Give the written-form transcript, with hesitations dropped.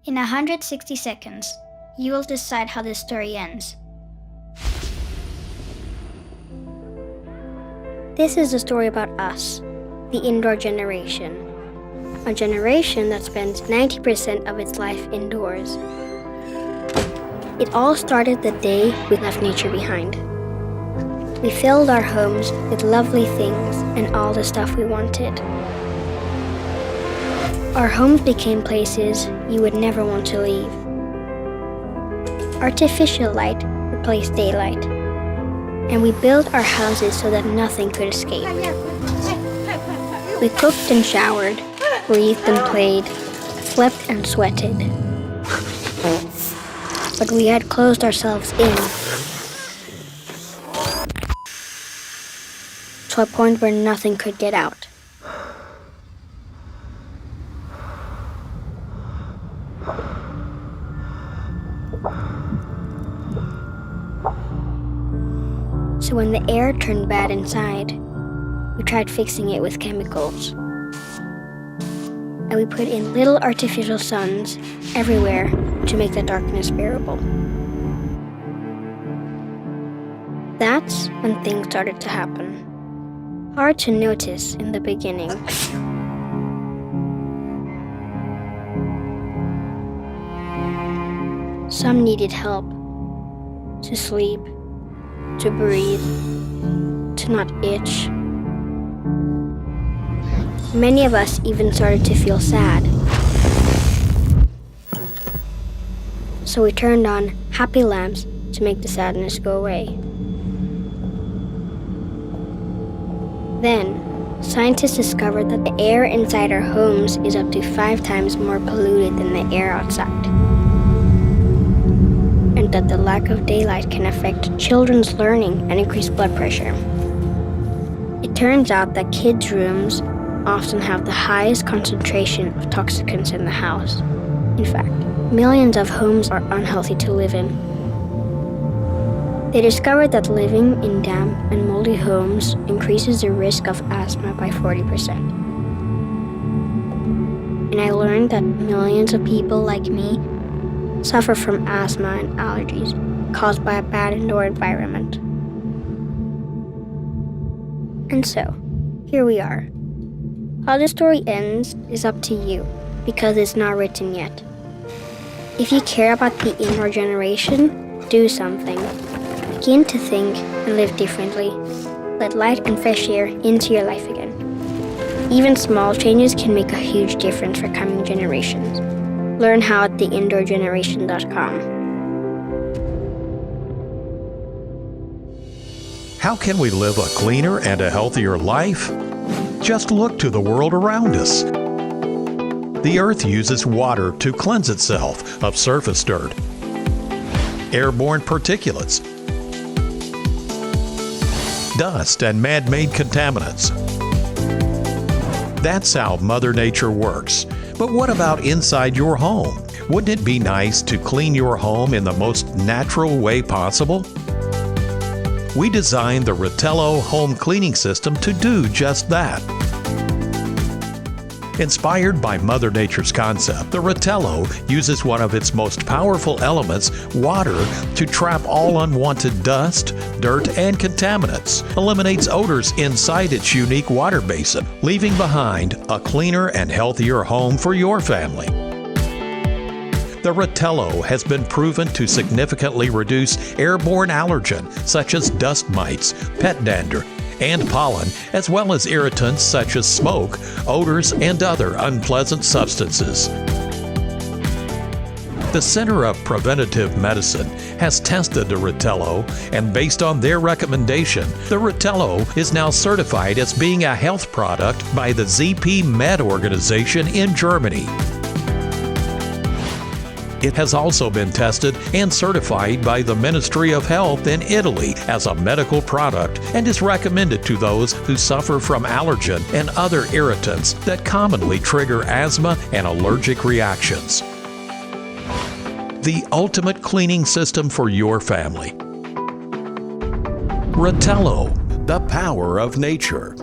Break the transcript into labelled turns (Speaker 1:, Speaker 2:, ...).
Speaker 1: In 160 seconds, you will decide how this story ends. This is a story about us, the indoor generation. A generation that spends 90% of its life indoors. It all started the day we left nature behind. We filled our homes with lovely things and all the stuff we wanted. Our homes became places you would never want to leave. Artificial light replaced daylight, and we built our houses so that nothing could escape. We cooked and showered, breathed and played, slept and sweated. But we had closed ourselves in to a point where nothing could get out. So when the air turned bad inside, we tried fixing it with chemicals. And we put in little artificial suns everywhere to make the darkness bearable. That's when things started to happen. Hard to notice in the beginning. Some needed help to sleep, to breathe, to not itch. Many of us even started to feel sad. So we turned on happy lamps to make the sadness go away. Then, scientists discovered that the air inside our homes is up to 5 times more polluted than the air outside. And that the lack of daylight can affect children's learning and increase blood pressure. It turns out that kids' rooms often have the highest concentration of toxicants in the house. In fact, millions of homes are unhealthy to live in. They discovered that living in damp and moldy homes increases the risk of asthma by 40%. And I learned that millions of people like me suffer from asthma and allergies caused by a bad indoor environment. And so, here we are. How the story ends is up to you, because it's not written yet. If you care about the indoor generation, do something. Begin to think and live differently. Let light and fresh air into your life again. Even small changes can make a huge difference for coming generations. Learn how at theindoorgeneration.com.
Speaker 2: How can we live a cleaner and a healthier life? Just look to the world around us. The earth uses water to cleanse itself of surface dirt, airborne particulates, dust, and man-made contaminants. That's how Mother Nature works. But what about inside your home? Wouldn't it be nice to clean your home in the most natural way possible? We designed the Ritello home cleaning system to do just that. Inspired by Mother Nature's concept, the Ritello uses one of its most powerful elements, water, to trap all unwanted dust, dirt, and contaminants, eliminates odors inside its unique water basin, leaving behind a cleaner and healthier home for your family. The Ritello has been proven to significantly reduce airborne allergens such as dust mites, pet dander, and pollen, as well as irritants such as smoke, odors, and other unpleasant substances. The Center of Preventative Medicine has tested the Ritello, and based on their recommendation, the Ritello is now certified as being a health product by the ZPMed organization in Germany. It has also been tested and certified by the Ministry of Health in Italy as a medical product and is recommended to those who suffer from allergen and other irritants that commonly trigger asthma and allergic reactions. The ultimate cleaning system for your family. Ritello, the power of nature.